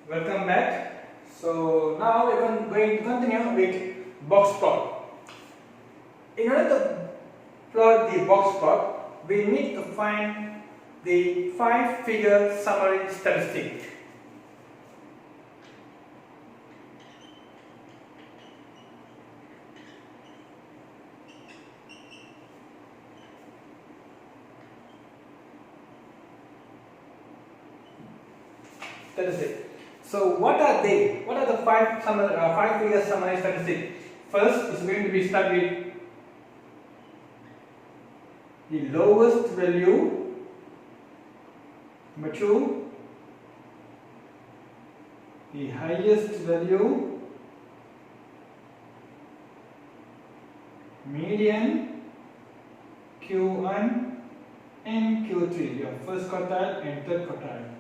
Welcome back. So now we're going to continue with box plot. In order to plot the box plot, we need to find the 5-figure summary statistic. So what are they? What are the 5-figure summary statistics? First is going to be start with the lowest value. Number 2, the highest value, median, Q1 and Q3, your first quartile and third quartile.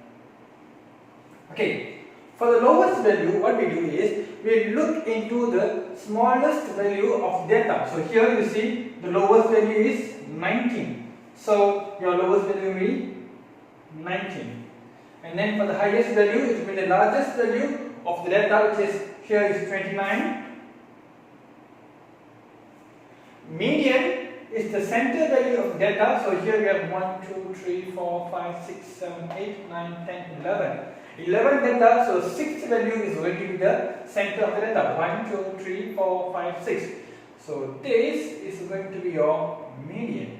Okay. For the lowest value, what we do is we look into the smallest value of data. So here you see the lowest value is 19. So your lowest value will be 19. And then for the highest value, it will be the largest value of the data, which is here is 29. Median is the center value of data. So here we have 1, 2, 3, 4, 5, 6, 7, 8, 9, 10, 11. 11 data, so 6th value is going to be the center of the data. 1, 2, 3, 4, 5, 6. So this is going to be your median.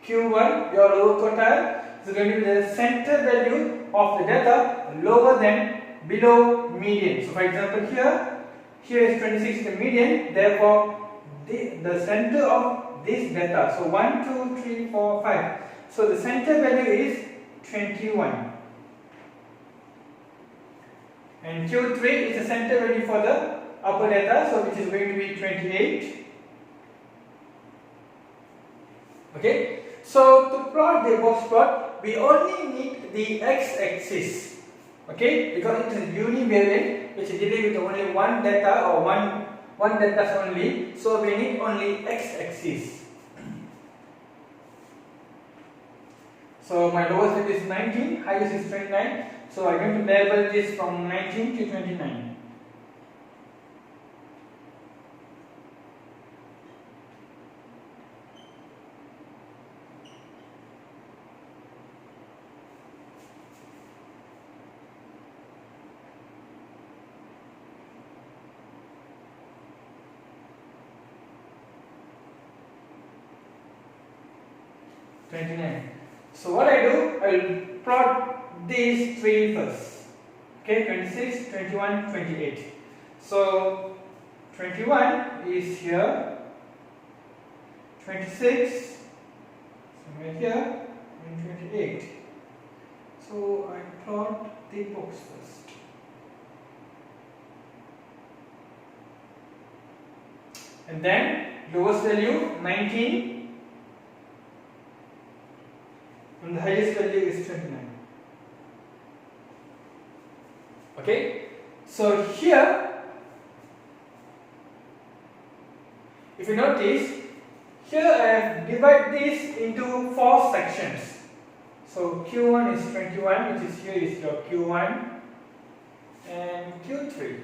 Q1, your lower quartile, is going to be the center value of the data lower than below median. So for example here is 26 the median, therefore the center of this data. So 1, 2, 3, 4, 5. So the center value is 21. And Q3 is the center value for the upper data, so which is going to be 28. Okay, so to plot the box plot, we only need the x-axis. Okay, because it is univariate, which is dealing with only one data or one data only, so we need only x-axis. So my lowest value is 19, highest is 29. So I'm going to label this from 19 to 29. So what I do, I will plot these three first. Okay, 26, 21, 28. So 21 is here, 26 somewhere here, and 28. So I plot the box first. And then lowest value 19. And the highest value is 29. Okay, so here, if you notice, here I have divided this into 4 sections. So Q1 is 21, which is here is your Q1 and Q3.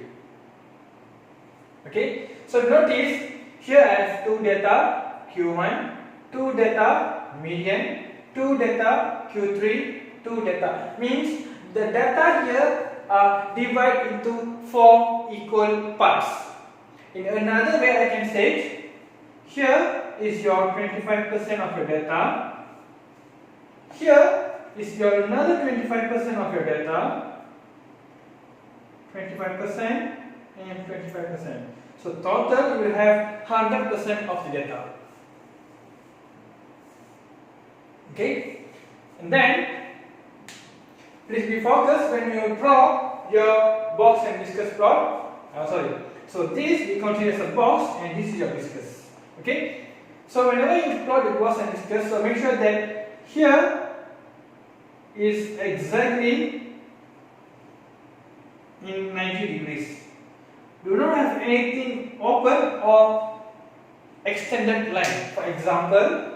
Okay, so notice here I have 2 data Q1, 2 data median, 2 data Q3, 2 data. Means the data here are divided into 4 equal parts. In another way I can say it, here is your 25% of your data. Here is your another 25% of your data. 25% and 25%. So total you will have 100% of the data. Okay, and then please be focused when you draw your box and discus plot. So this we consider as a box and this is your discus. Okay, so whenever you plot the box and discus, so make sure that here is exactly in 90 degrees. Do not have anything open or extended line. For example,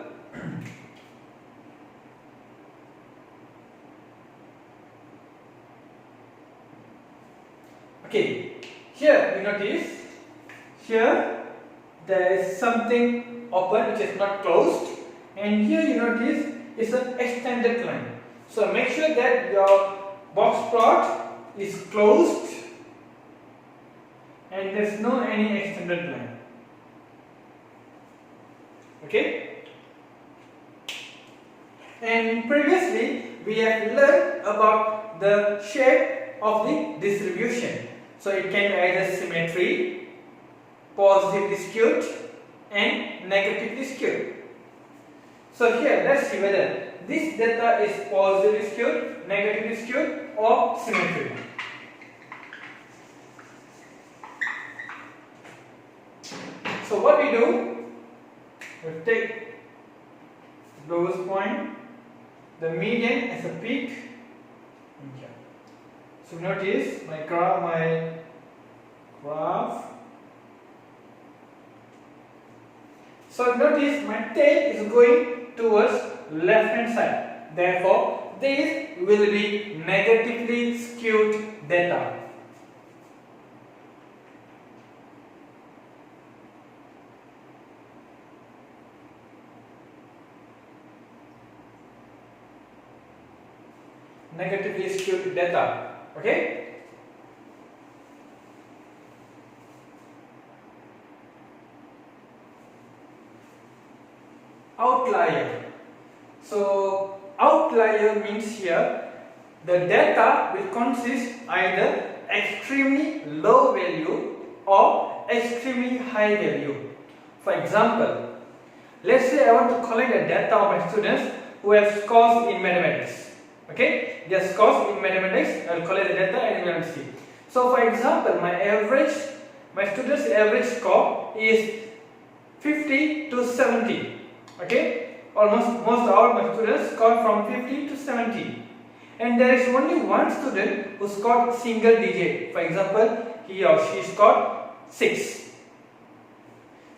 Okay, here you notice, here there is something open which is not closed, and here you notice it's an extended line. So make sure that your box plot is closed and there's no any extended line. Okay? And previously we have learned about the shape of the distribution. So it can be either symmetry, positively skewed and negatively skewed. So here let's see whether this data is positively skewed, negatively skewed or symmetry. So what we do, we take the lowest point, the median as a peak. So notice my graph. So notice my tail is going towards left hand side. Therefore, this will be negatively skewed data. Negatively skewed data. Okay? Outlier. So outlier means here the data will consist either extremely low value or extremely high value. For example, let's say I want to collect the data of my students who have scores in mathematics. Okay, their scores in mathematics, I will collect the data and we will see. So for example, my students' average score is 50 to 70. Okay, most all my students scored from 50 to 70, and there is only one student who scored single digit. For example, he or she scored 6.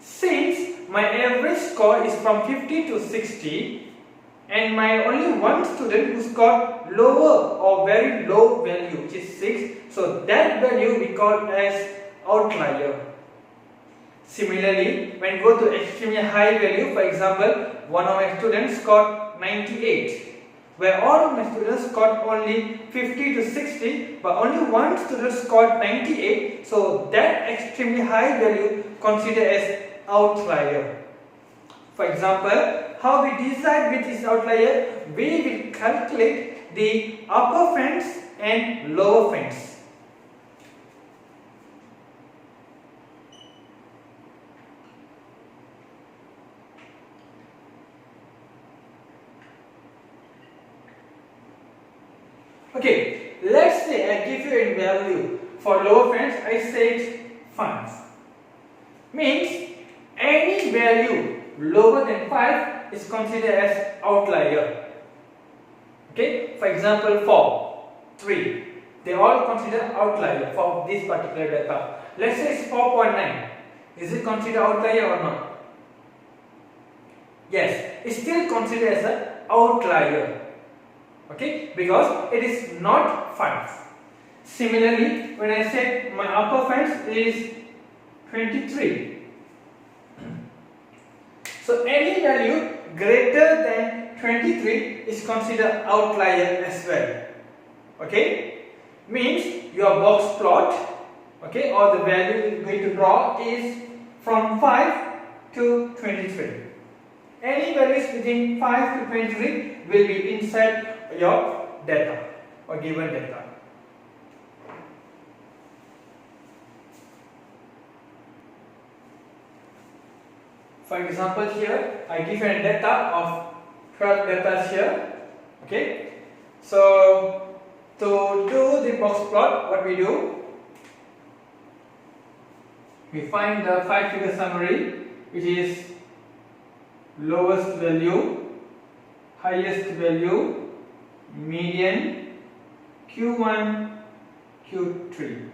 Since my average score is from 50 to 60, and my only one student who scored lower or very low value, which is 6, so that value we call as outlier. Similarly, when go to extremely high value, for example, one of my students scored 98, where all of my students scored only 50 to 60, but only one student scored 98, so that extremely high value considered as outlier. For example, how we decide which is outlier? We will calculate the upper fence and lower fence. Okay, let's say I give you a value for lower fence. I said 5. Means any value lower than 5 is considered as outlier. Okay, for example 4, 3, they all consider outlier for this particular data. Let's say it's 4.9. Is it considered outlier or not? Yes, it's still considered as an outlier. Okay, because it is not 5. Similarly, when I said my upper fence is 23. So any value greater than 23 is considered outlier as well. Okay, means your box plot, okay, or the value you are going to draw is from 5 to 23. Any values within 5 to 23 will be inside your data or given data. For example, here I give you a data of 12 data here. Okay, so to do the box plot, what we do? We find the 5-figure summary, which is lowest value, highest value, median, Q1, Q3.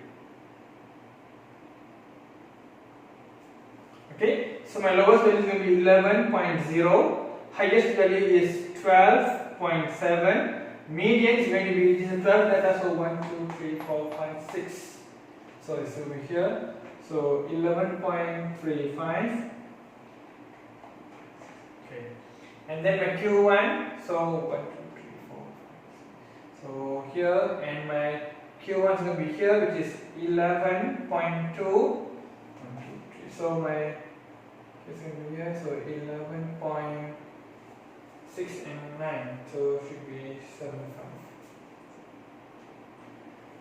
Okay, so my lowest value is going to be 11.0, highest value is 12.7, median is going to be, this is 12 data, so 1, 2, 3, 4, 5, 6. So it's over here. So 11.35. Okay. And then my Q1. So 1, 2, 3, 4. So here, and my Q1 is going to be here, which is 11.2. 1, 2, 3. So my is going to be here. So 11.6 and 9. So it should be 7.5.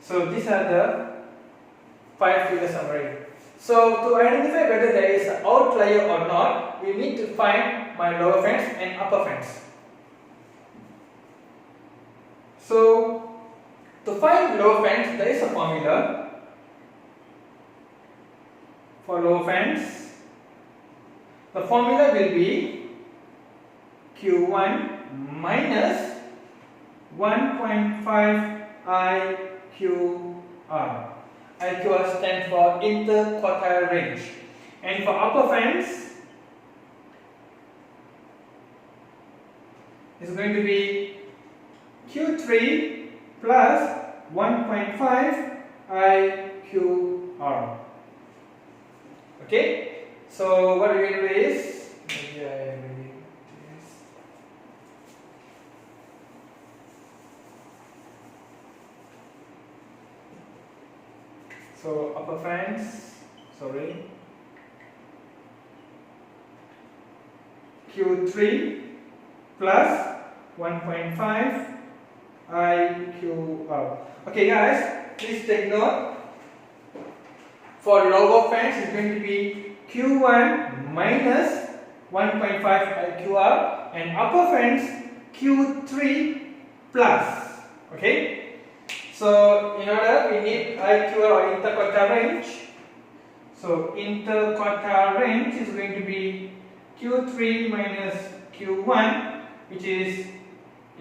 So these are the 5-figure summary. So to identify whether there is an outlier or not, we need to find my lower fence and upper fence. So to find lower fence, there is a formula for lower fence. The formula will be Q1 minus 1.5 IQR. IQR stands for interquartile range. And for upper fence, it's going to be Q3 plus 1.5 IQR. Okay? So what we're going to do is, maybe I really this. So upper fence, sorry, Q3 plus 1.5 IQR. Okay guys, please take note. For lower fence, it's going to be Q1 minus 1.5 IQR, and upper fence Q3 plus. Okay. So in order, we need IQR or interquartile range. So interquartile range is going to be Q3 minus Q1, which is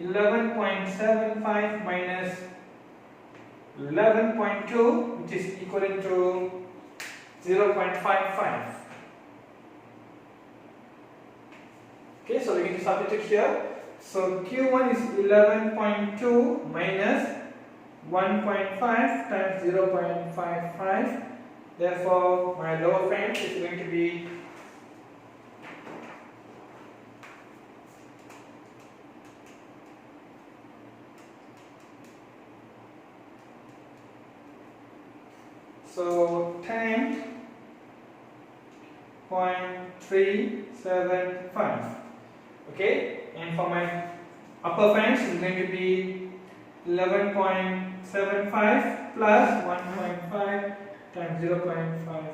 11.75 minus 11.2, which is equivalent to 0.55. Okay, so we need to substitute here. So Q1 is 11.2 minus 1.5 times 0.55. Therefore, my lower fence is going to be so 10.375. Okay, and for my upper fence is going to be 11.75 plus 1.5 times 0.55.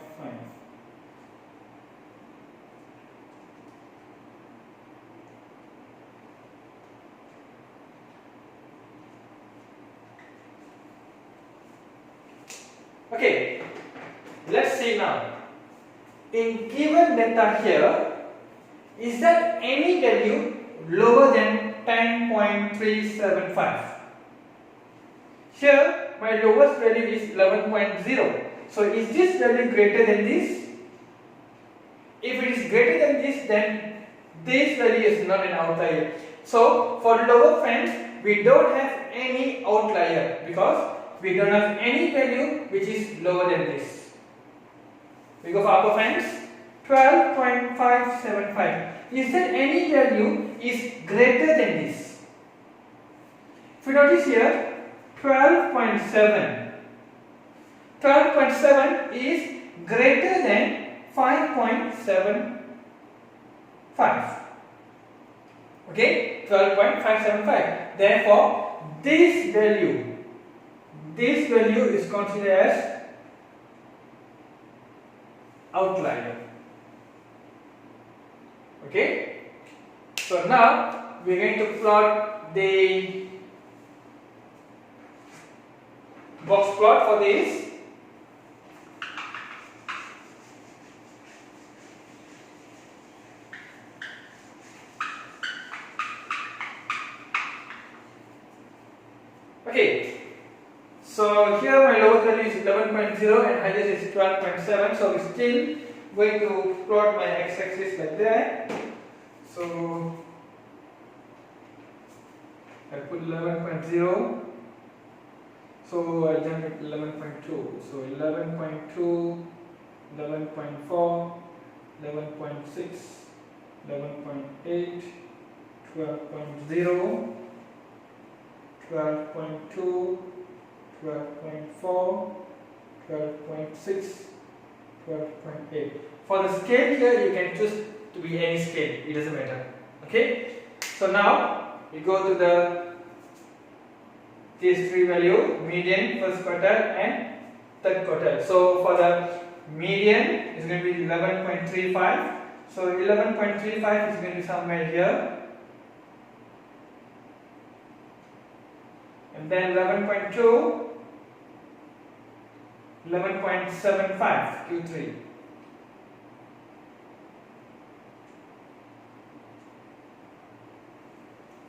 Okay, let's see now. In given data here, is there any value lower than 10.375? Here, my lowest value is 11.0. So, is this value greater than this? If it is greater than this, then this value is not an outlier. So, for lower fence, we don't have any outlier because we don't have any value which is lower than this. We go for upper fence, 12.575. Is there any value is greater than this? If you notice here, 12.7. 12.7 is greater than 5.75. Okay, 12.575. Therefore, this value is considered as outlier. Okay, so now we are going to plot the box plot for this. Okay, so here my lowest value is 11.0 and highest is 12.7. So we're still going to plot my x-axis like that. So I put 11.0. So So I'll generate 11.2. So 11.2, 11.4, 11.6, 11.8, 12.0, 12.2, 12.4, 12.6, 12.8. For the scale here, you can choose to be any scale, it doesn't matter. Okay? So now we go to these three value, median, first quartile and third quartile. So for the median is going to be 11.35. So 11.35 is going to be somewhere here. And then 11.2, 11.75 Q3.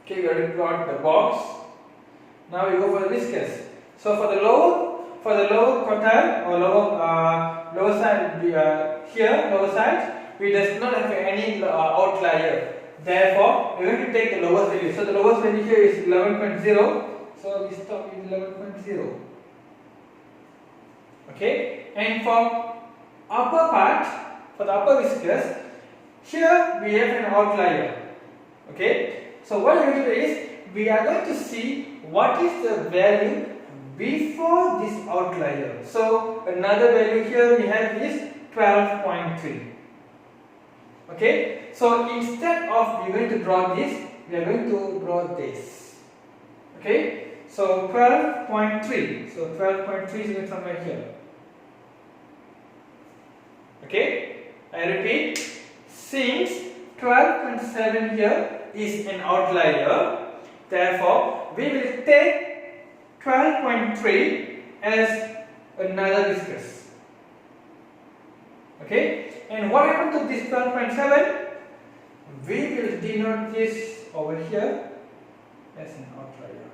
Okay, we already plot the box. Now we go for the viscous. So for the lower quartile or lower side here, lower side, we does not have any outlier. Therefore, we are going to take the lowest value. So the lowest value here is 11.0. So we stop with 11.0. Okay, and for upper part, for the upper viscous, here we have an outlier. Okay, so what we are going to do is we are going to see what is the value before this outlier. So another value here we have is 12.3. Okay, so instead of we are going to draw this, we are going to draw this. Okay, so 12.3. So 12.3 is going somewhere here. Okay, I repeat, since 12.7 here is an outlier, therefore we will take 12.3 as another viscous. Okay, and what happened to this 12.7? We will denote this over here as an outlier.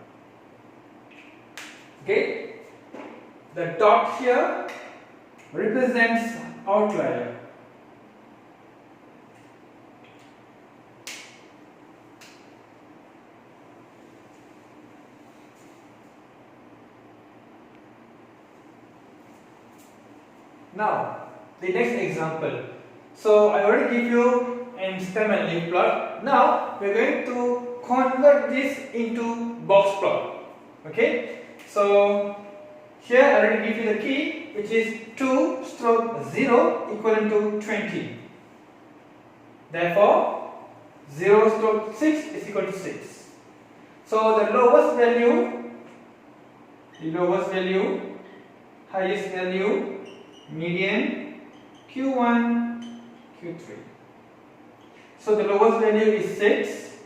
Okay, the dot here represents outlier. Now, the next example. So I already give you an stem and leaf plot. Now we are going to convert this into box plot. Okay. So here I already give you the key, which is 2 stroke 0 equivalent to 20. Therefore, 0 stroke 6 is equal to 6. So the lowest value, highest value, median, Q1, Q3. So the lowest value is 6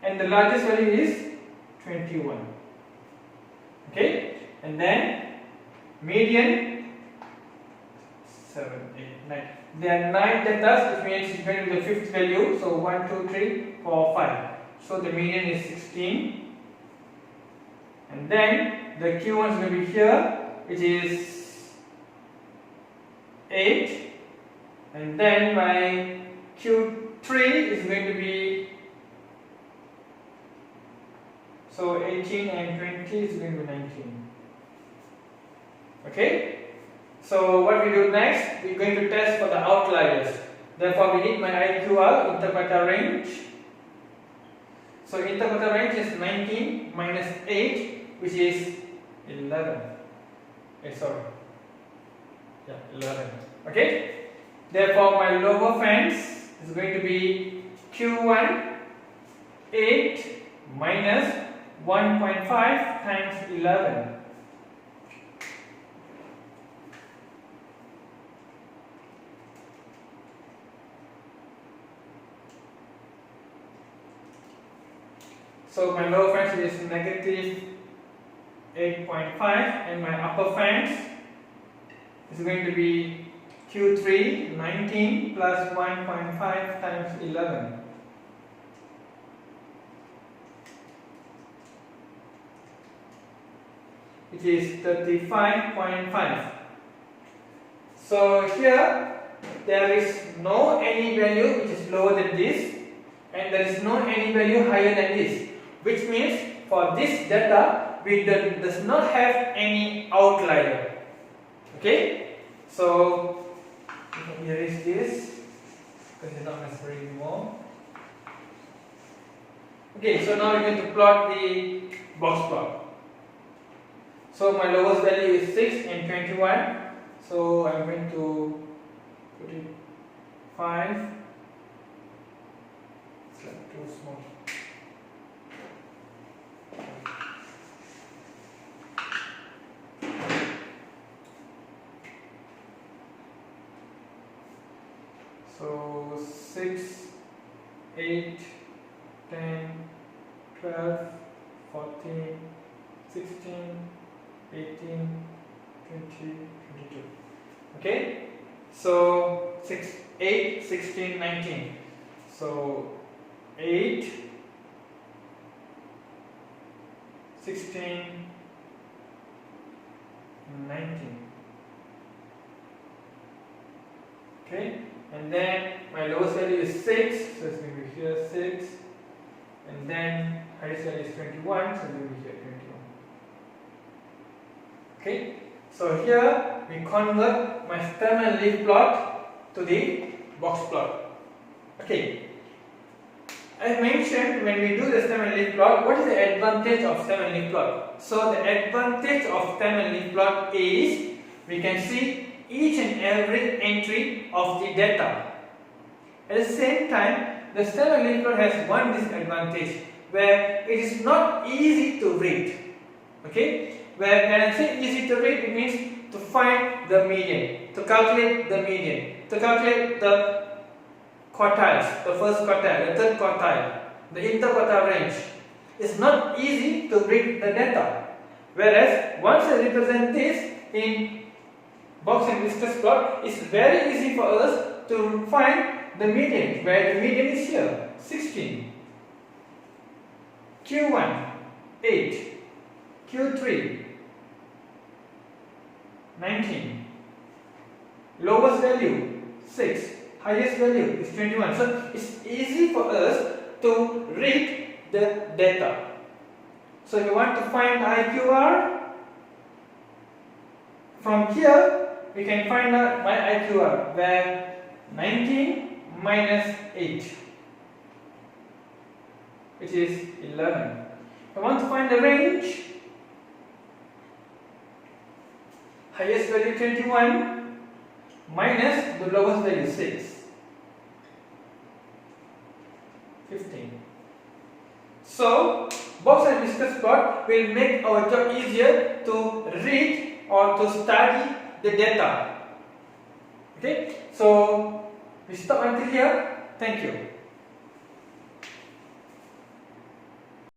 and the largest value is 21. Okay, and then median 7, 8, 9. There are 9 datas, which means it's going to be the fifth value. So 1, 2, 3, 4, 5. So the median is 16. And then the Q1 is going to be here, which is 8. And then my Q3 is going to be, so 18 and 20 is going to be 19. Okay. So what we do next, we are going to test for the outliers. Therefore, we need my IQR, interquartile range. So interquartile range is 19 minus 8, which is 11. 11. Okay. Therefore, my lower fence is going to be Q1 8 minus 1.5 times 11. So my lower fence is negative 8.5 and my upper fence is going to be Q3 19 plus 1.5 times 11. Which is 35.5. So here there is no any value which is lower than this, and there is no any value higher than this, which means for this data we does not have any outlier. Okay, so we can erase this because it's not necessary anymore. Okay, so now we're going to plot the box plot. So my lowest value is 6 and 21. So I'm going to put it 5. It's like too small. So 6, 8, 10, 12, 14, 16, 18, 20, 22. Okay, so 6, 8, 16, 19. So 8, 16, 19. Okay, and then my lowest value is 6, so it's going to be here 6, and then highest value is 21, so it's going to be here 21. Okay, so here we convert my stem and leaf plot to the box plot. Okay, as mentioned, when we do the stem and leaf plot, what is the advantage of stem and leaf plot? So the advantage of stem and leaf plot is we can see each and every entry of the data. At the same time, the stem and leaf plot has one disadvantage where it is not easy to read. Okay, where when I say easy to read, it means to find the median, to calculate the median, to calculate the quartiles, the first quartile, the third quartile, the interquartile range. It's not easy to read the data. Whereas once I represent this in box and whiskers plot, it's very easy for us to find the median, where the median is here, 16. Q1, 8. Q3, 19. Lowest value, 6. Highest value is 21. So it's easy for us to read the data. So if you want to find IQR, from here we can find out my IQR, where 19 minus 8, which is 11. If I want to find the range, highest value 21 minus the lowest value 6, 15. So box and whiskers plot will make our job easier to read or to study the data. Okay, so we stop until here. Thank you.